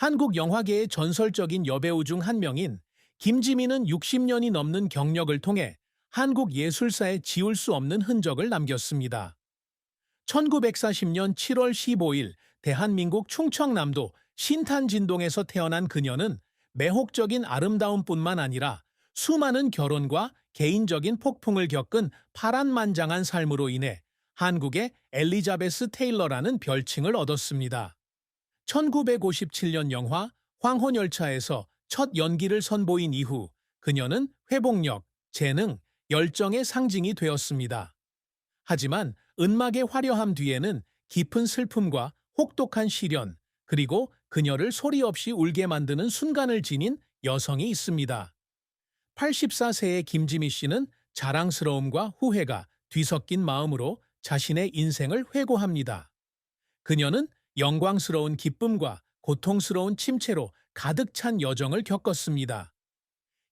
한국 영화계의 전설적인 여배우 중 한 명인 김지민은 60년이 넘는 경력을 통해 한국 예술사에 지울 수 없는 흔적을 남겼습니다. 1940년 7월 15일 대한민국 충청남도 신탄진동에서 태어난 그녀는 매혹적인 아름다움뿐만 아니라 수많은 결혼과 개인적인 폭풍을 겪은 파란만장한 삶으로 인해 한국의 엘리자베스 테일러라는 별칭을 얻었습니다. 1957년 영화 황혼열차에서 첫 연기를 선보인 이후 그녀는 회복력, 재능, 열정의 상징이 되었습니다. 하지만 은막의 화려함 뒤에는 깊은 슬픔과 혹독한 시련, 그리고 그녀를 소리 없이 울게 만드는 순간을 지닌 여성이 있습니다. 84세의 김지미 씨는 자랑스러움과 후회가 뒤섞인 마음으로 자신의 인생을 회고합니다. 그녀는 영광스러운 기쁨과 고통스러운 침체로 가득 찬 여정을 겪었습니다.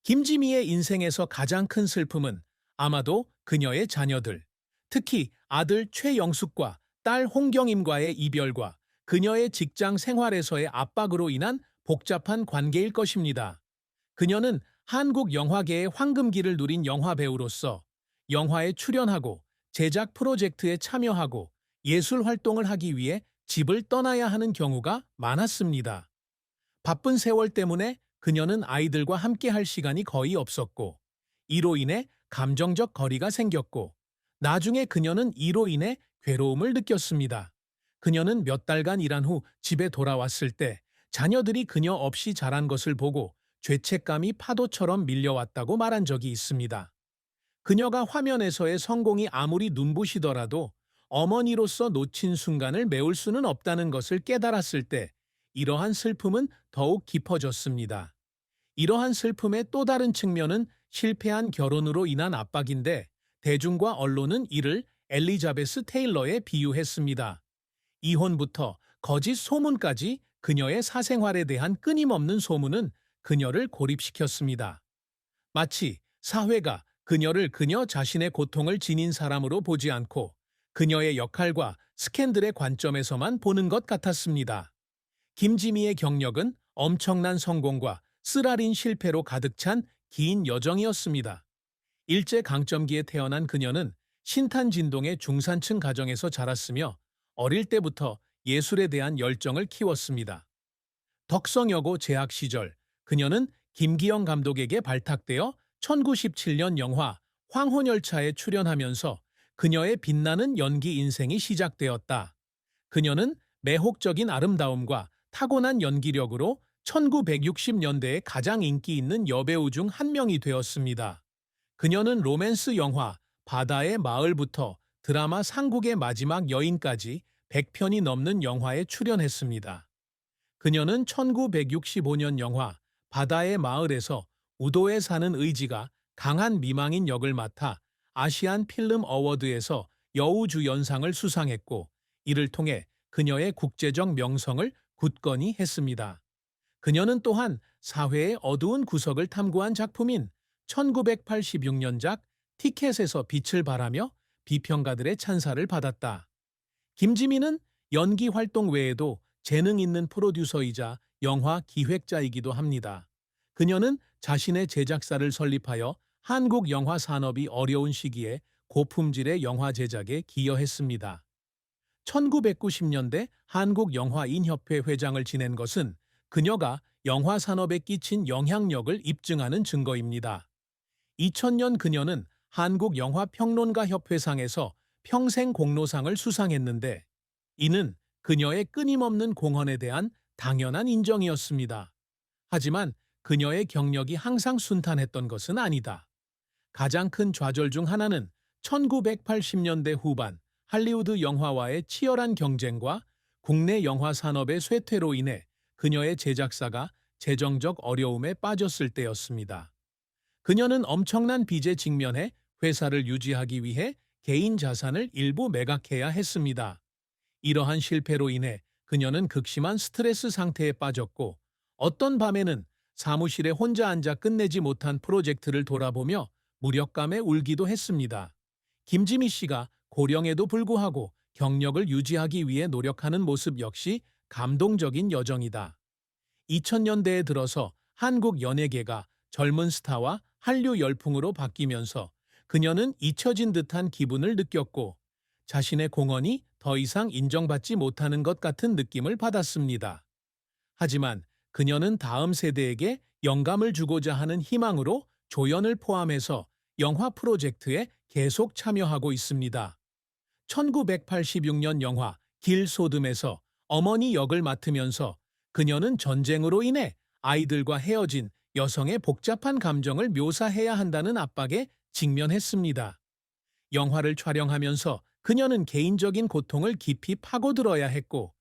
김지미의 인생에서 가장 큰 슬픔은 아마도 그녀의 자녀들, 특히 아들 최영숙과 딸 홍경임과의 이별과 그녀의 직장 생활에서의 압박으로 인한 복잡한 관계일 것입니다. 그녀는 한국 영화계의 황금기를 누린 영화배우로서 영화에 출연하고 제작 프로젝트에 참여하고 예술 활동을 하기 위해 집을 떠나야 하는 경우가 많았습니다. 바쁜 세월 때문에 그녀는 아이들과 함께 할 시간이 거의 없었고, 이로 인해 감정적 거리가 생겼고, 나중에 그녀는 이로 인해 괴로움을 느꼈습니다. 그녀는 몇 달간 일한 후 집에 돌아왔을 때 자녀들이 그녀 없이 자란 것을 보고 죄책감이 파도처럼 밀려왔다고 말한 적이 있습니다. 그녀가 화면에서의 성공이 아무리 눈부시더라도 어머니로서 놓친 순간을 메울 수는 없다는 것을 깨달았을 때 이러한 슬픔은 더욱 깊어졌습니다. 이러한 슬픔의 또 다른 측면은 실패한 결혼으로 인한 압박인데 대중과 언론은 이를 엘리자베스 테일러에 비유했습니다. 이혼부터 거짓 소문까지 그녀의 사생활에 대한 끊임없는 소문은 그녀를 고립시켰습니다. 마치 사회가 그녀를 그녀 자신의 고통을 지닌 사람으로 보지 않고 그녀의 역할과 스캔들의 관점에서만 보는 것 같았습니다. 김지미의 경력은 엄청난 성공과 쓰라린 실패로 가득 찬 긴 여정이었습니다. 일제강점기에 태어난 그녀는 신탄진동의 중산층 가정에서 자랐으며 어릴 때부터 예술에 대한 열정을 키웠습니다. 덕성여고 재학 시절 그녀는 김기영 감독에게 발탁되어 1917년 영화 황혼열차에 출연하면서 그녀의 빛나는 연기 인생이 시작되었다. 그녀는 매혹적인 아름다움과 타고난 연기력으로 1960년대에 가장 인기 있는 여배우 중 한 명이 되었습니다. 그녀는 로맨스 영화 바다의 마을부터 드라마 상국의 마지막 여인까지 100편이 넘는 영화에 출연했습니다. 그녀는 1965년 영화 바다의 마을에서 우도에 사는 의지가 강한 미망인 역을 맡아 아시안 필름 어워드에서 여우주연상을 수상했고, 이를 통해 그녀의 국제적 명성을 굳건히 했습니다. 그녀는 또한 사회의 어두운 구석을 탐구한 작품인 1986년작 티켓에서 빛을 발하며 비평가들의 찬사를 받았다. 김지민은 연기 활동 외에도 재능 있는 프로듀서이자 영화 기획자이기도 합니다. 그녀는 자신의 제작사를 설립하여 한국 영화 산업이 어려운 시기에 고품질의 영화 제작에 기여했습니다. 1990년대 한국영화인협회 회장을 지낸 것은 그녀가 영화 산업에 끼친 영향력을 입증하는 증거입니다. 2000년 그녀는 한국영화평론가협회상에서 평생공로상을 수상했는데, 이는 그녀의 끊임없는 공헌에 대한 당연한 인정이었습니다. 하지만 그녀의 경력이 항상 순탄했던 것은 아니다. 가장 큰 좌절 중 하나는 1980년대 후반 할리우드 영화와의 치열한 경쟁과 국내 영화 산업의 쇠퇴로 인해 그녀의 제작사가 재정적 어려움에 빠졌을 때였습니다. 그녀는 엄청난 빚에 직면해 회사를 유지하기 위해 개인 자산을 일부 매각해야 했습니다. 이러한 실패로 인해 그녀는 극심한 스트레스 상태에 빠졌고, 어떤 밤에는 사무실에 혼자 앉아 끝내지 못한 프로젝트를 돌아보며 무력감에 울기도 했습니다. 김지미 씨가 고령에도 불구하고 경력을 유지하기 위해 노력하는 모습 역시 감동적인 여정이다. 2000년대에 들어서 한국 연예계가 젊은 스타와 한류 열풍으로 바뀌면서 그녀는 잊혀진 듯한 기분을 느꼈고 자신의 공헌이 더 이상 인정받지 못하는 것 같은 느낌을 받았습니다. 하지만 그녀는 다음 세대에게 영감을 주고자 하는 희망으로 조연을 포함해서 영화 프로젝트에 계속 참여하고 있습니다. 1986년 영화 길 소돔에서 어머니 역을 맡으면서 그녀는 전쟁으로 인해 아이들과 헤어진 여성의 복잡한 감정을 묘사해야 한다는 압박에 직면했습니다. 영화를 촬영하면서 그녀는 개인적인 고통을 깊이 파고들어야 했고,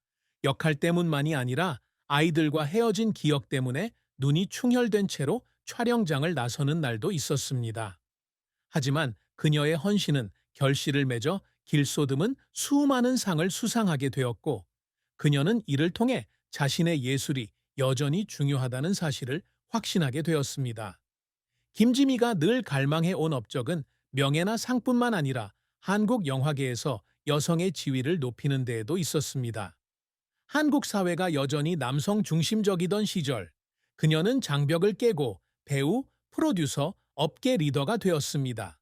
역할 때문만이 아니라 아이들과 헤어진 기억 때문에 눈이 충혈된 채로 촬영장을 나서는 날도 있었습니다. 하지만 그녀의 헌신은 결실을 맺어 길소듬은 수많은 상을 수상하게 되었고, 그녀는 이를 통해 자신의 예술이 여전히 중요하다는 사실을 확신하게 되었습니다. 김지미가 늘 갈망해 온 업적은 명예나 상뿐만 아니라 한국 영화계에서 여성의 지위를 높이는 데에도 있었습니다. 한국 사회가 여전히 남성 중심적이던 시절, 그녀는 장벽을 깨고 배우, 프로듀서, 업계 리더가 되었습니다.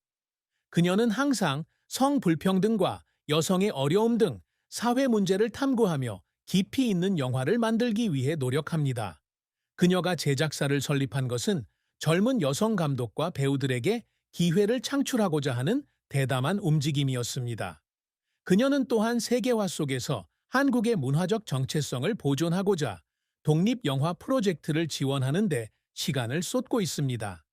그녀는 항상 성불평등과 여성의 어려움 등 사회 문제를 탐구하며 깊이 있는 영화를 만들기 위해 노력합니다. 그녀가 제작사를 설립한 것은 젊은 여성 감독과 배우들에게 기회를 창출하고자 하는 대담한 움직임이었습니다. 그녀는 또한 세계화 속에서 한국의 문화적 정체성을 보존하고자 독립영화 프로젝트를 지원하는 데 시간을 쏟고 있습니다.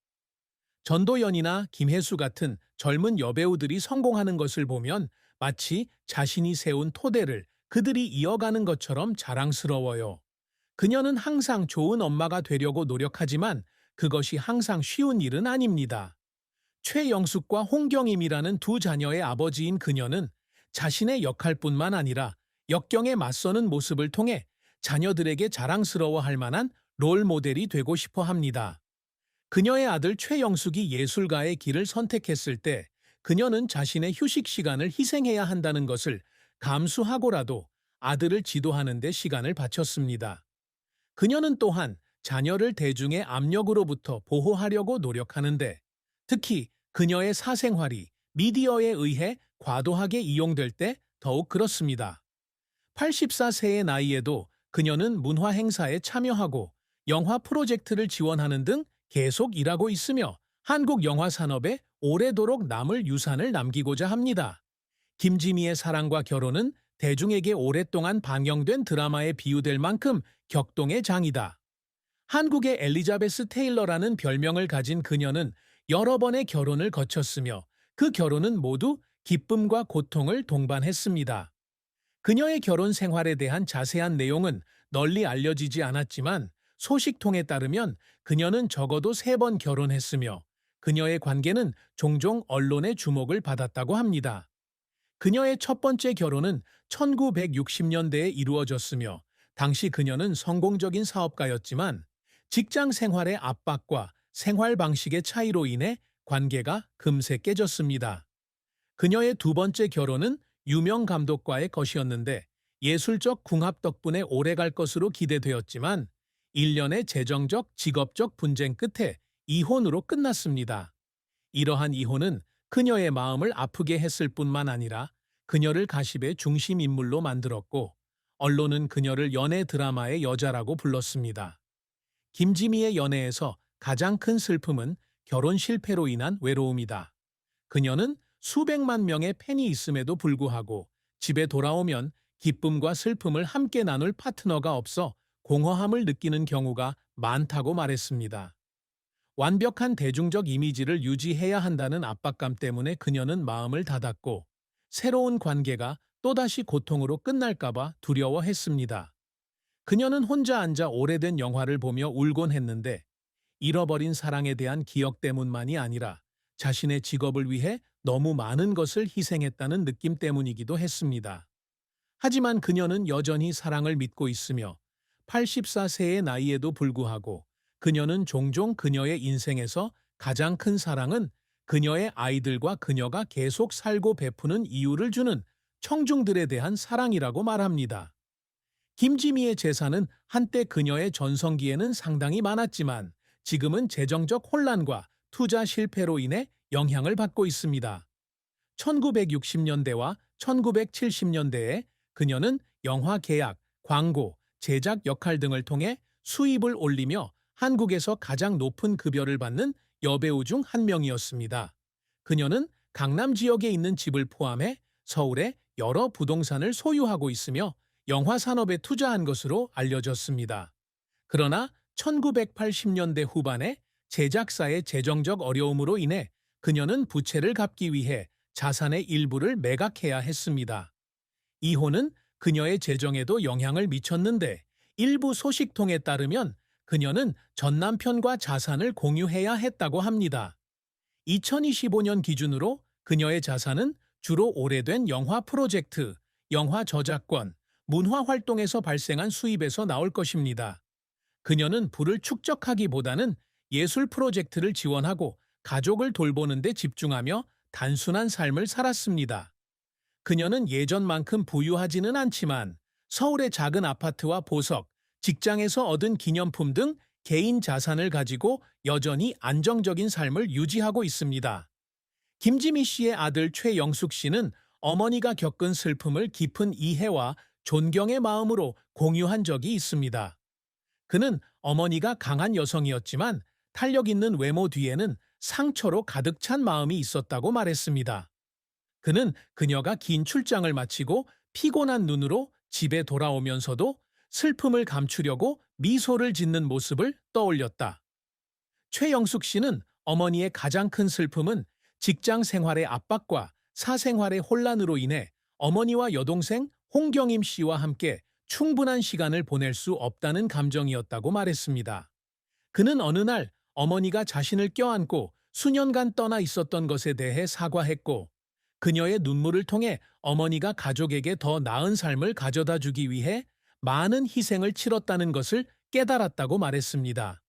전도연이나 김혜수 같은 젊은 여배우들이 성공하는 것을 보면 마치 자신이 세운 토대를 그들이 이어가는 것처럼 자랑스러워요. 그녀는 항상 좋은 엄마가 되려고 노력하지만 그것이 항상 쉬운 일은 아닙니다. 최영숙과 홍경임이라는 두 자녀의 아버지인 그녀는 자신의 역할뿐만 아니라 역경에 맞서는 모습을 통해 자녀들에게 자랑스러워할 만한 롤 모델이 되고 싶어 합니다. 그녀의 아들 최영숙이 예술가의 길을 선택했을 때 그녀는 자신의 휴식 시간을 희생해야 한다는 것을 감수하고라도 아들을 지도하는 데 시간을 바쳤습니다. 그녀는 또한 자녀를 대중의 압력으로부터 보호하려고 노력하는데 특히 그녀의 사생활이 미디어에 의해 과도하게 이용될 때 더욱 그렇습니다. 84세의 나이에도 그녀는 문화 행사에 참여하고 영화 프로젝트를 지원하는 등 계속 일하고 있으며 한국 영화 산업에 오래도록 남을 유산을 남기고자 합니다. 김지미의 사랑과 결혼은 대중에게 오랫동안 방영된 드라마에 비유될 만큼 격동의 장이다. 한국의 엘리자베스 테일러라는 별명을 가진 그녀는 여러 번의 결혼을 거쳤으며 그 결혼은 모두 기쁨과 고통을 동반했습니다. 그녀의 결혼 생활에 대한 자세한 내용은 널리 알려지지 않았지만 소식통에 따르면 그녀는 적어도 3번 결혼했으며 그녀의 관계는 종종 언론의 주목을 받았다고 합니다. 그녀의 첫 번째 결혼은 1960년대에 이루어졌으며 당시 그녀는 성공적인 사업가였지만 직장 생활의 압박과 생활 방식의 차이로 인해 관계가 금세 깨졌습니다. 그녀의 두 번째 결혼은 유명 감독과의 것이었는데 예술적 궁합 덕분에 오래갈 것으로 기대되었지만 일련의 재정적, 직업적 분쟁 끝에 이혼으로 끝났습니다. 이러한 이혼은 그녀의 마음을 아프게 했을 뿐만 아니라 그녀를 가십의 중심 인물로 만들었고 언론은 그녀를 연애 드라마의 여자라고 불렀습니다. 김지미의 연애에서 가장 큰 슬픔은 결혼 실패로 인한 외로움이다. 그녀는 수백만 명의 팬이 있음에도 불구하고 집에 돌아오면 기쁨과 슬픔을 함께 나눌 파트너가 없어 공허함을 느끼는 경우가 많다고 말했습니다. 완벽한 대중적 이미지를 유지해야 한다는 압박감 때문에 그녀는 마음을 닫았고 새로운 관계가 또다시 고통으로 끝날까봐 두려워했습니다. 그녀는 혼자 앉아 오래된 영화를 보며 울곤 했는데 잃어버린 사랑에 대한 기억 때문만이 아니라 자신의 직업을 위해 너무 많은 것을 희생했다는 느낌 때문이기도 했습니다. 하지만 그녀는 여전히 사랑을 믿고 있으며 84세의 나이에도 불구하고 그녀는 종종 그녀의 인생에서 가장 큰 사랑은 그녀의 아이들과 그녀가 계속 살고 베푸는 이유를 주는 청중들에 대한 사랑이라고 말합니다. 김지미의 재산은 한때 그녀의 전성기에는 상당히 많았지만 지금은 재정적 혼란과 투자 실패로 인해 영향을 받고 있습니다. 1960년대와 1970년대에 그녀는 영화 계약, 광고, 제작 역할 등을 통해 수입을 올리며 한국에서 가장 높은 급여를 받는 여배우 중 한 명이었습니다. 그녀는 강남 지역에 있는 집을 포함해 서울의 여러 부동산을 소유하고 있으며 영화 산업에 투자한 것으로 알려졌습니다. 그러나 1980년대 후반에 제작사의 재정적 어려움으로 인해 그녀는 부채를 갚기 위해 자산의 일부를 매각해야 했습니다. 이혼은 그녀의 재정에도 영향을 미쳤는데 일부 소식통에 따르면 그녀는 전 남편과 자산을 공유해야 했다고 합니다. 2025년 기준으로 그녀의 자산은 주로 오래된 영화 프로젝트, 영화 저작권, 문화 활동에서 발생한 수입에서 나올 것입니다. 그녀는 부를 축적하기보다는 예술 프로젝트를 지원하고 가족을 돌보는 데 집중하며 단순한 삶을 살았습니다. 그녀는 예전만큼 부유하지는 않지만 서울의 작은 아파트와 보석, 직장에서 얻은 기념품 등 개인 자산을 가지고 여전히 안정적인 삶을 유지하고 있습니다. 김지미 씨의 아들 최영숙 씨는 어머니가 겪은 슬픔을 깊은 이해와 존경의 마음으로 공유한 적이 있습니다. 그는 어머니가 강한 여성이었지만 탄력 있는 외모 뒤에는 상처로 가득 찬 마음이 있었다고 말했습니다. 그는 그녀가 긴 출장을 마치고 피곤한 눈으로 집에 돌아오면서도 슬픔을 감추려고 미소를 짓는 모습을 떠올렸다. 최영숙 씨는 어머니의 가장 큰 슬픔은 직장 생활의 압박과 사생활의 혼란으로 인해 어머니와 여동생 홍경임 씨와 함께 충분한 시간을 보낼 수 없다는 감정이었다고 말했습니다. 그는 어느 날 어머니가 자신을 껴안고 수년간 떠나 있었던 것에 대해 사과했고 그녀의 눈물을 통해 어머니가 가족에게 더 나은 삶을 가져다 주기 위해 많은 희생을 치렀다는 것을 깨달았다고 말했습니다.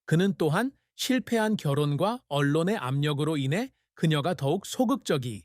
그는 또한 실패한 결혼과 언론의 압력으로 인해 그녀가 더욱 소극적이